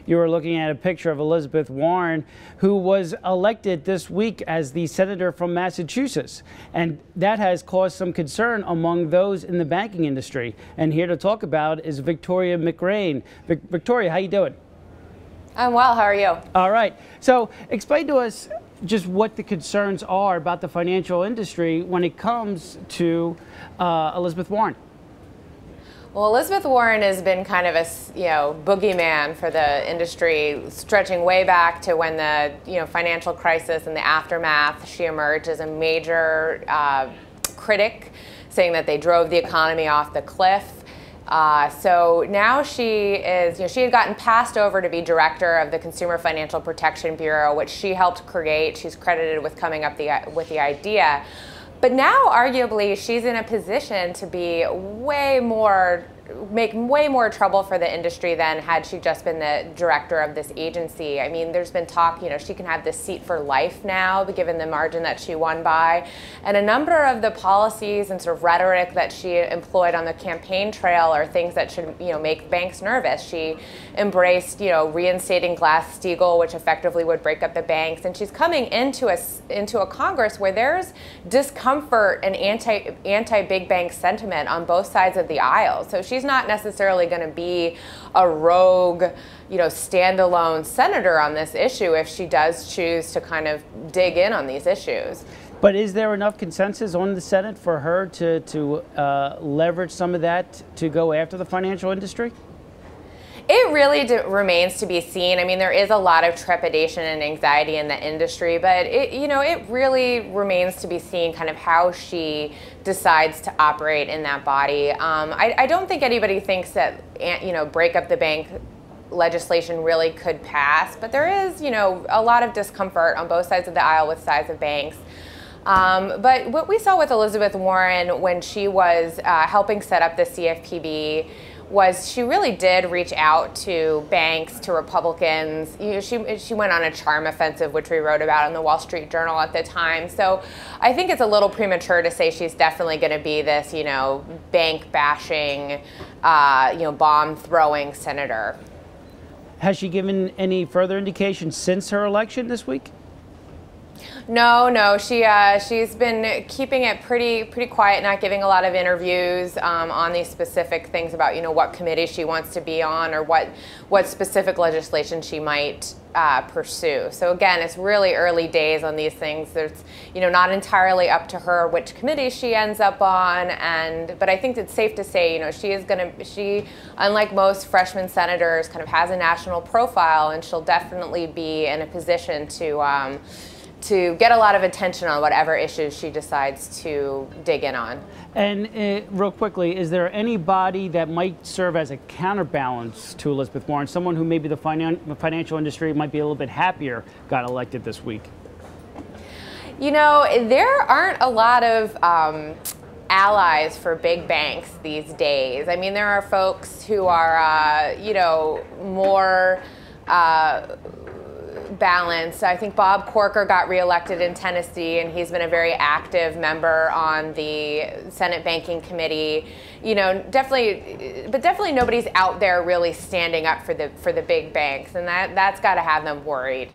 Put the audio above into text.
You were looking at a picture of Elizabeth Warren, who was elected this week as the senator from Massachusetts. And that has caused some concern among those in the banking industry. And here to talk about is Victoria McGrane. Victoria, how you doing? I'm well. How are you? All right. So explain to us just what the concerns are about the financial industry when it comes to Elizabeth Warren. Well, Elizabeth Warren has been kind of a boogeyman for the industry, stretching way back to when the financial crisis and the aftermath. She emerged as a major critic, saying that they drove the economy off the cliff. So now she is, she had gotten passed over to be director of the Consumer Financial Protection Bureau, which she helped create. She's credited with coming up with the idea. But now, arguably, she's in a position to be make way more trouble for the industry than had she just been the director of this agency. I mean, there's been talk, she can have this seat for life now, given the margin that she won by. And a number of the policies and sort of rhetoric that she employed on the campaign trail are things that should, make banks nervous. She embraced, reinstating Glass-Steagall, which effectively would break up the banks. And she's coming into a Congress where there's discomfort and anti-big bank sentiment on both sides of the aisle. So she's not necessarily going to be a rogue, standalone senator on this issue if she does choose to kind of dig in on these issues. But is there enough consensus on the Senate for her to leverage some of that to go after the financial industry? It really remains to be seen. I mean, there is a lot of trepidation and anxiety in the industry, but it really remains to be seen kind of how she decides to operate in that body. I don't think anybody thinks that, break up the bank legislation really could pass, but there is, a lot of discomfort on both sides of the aisle with size of banks. But what we saw with Elizabeth Warren when she was helping set up the CFPB was she really did reach out to banks, to Republicans. She went on a charm offensive, which we wrote about in the Wall Street Journal at the time. So I think it's a little premature to say she's definitely going to be this, bank bashing, bomb throwing senator. Has she given any further indication since her election this week? No, she's been keeping it pretty quiet, not giving a lot of interviews on these specific things about what committee she wants to be on or what specific legislation she might pursue. So again, it's really early days on these things. There's not entirely up to her which committee she ends up on, but I think it's safe to say she unlike most freshman senators kind of has a national profile, and she'll definitely be in a position to get a lot of attention on whatever issues she decides to dig in on. And real quickly, is there anybody that might serve as a counterbalance to Elizabeth Warren, someone who maybe the financial industry might be a little bit happier got elected this week? There aren't a lot of allies for big banks these days. I mean, there are folks who are, more balance. I think Bob Corker got reelected in Tennessee, and he's been a very active member on the Senate Banking Committee. Definitely nobody's out there really standing up for the big banks, and that's got to have them worried.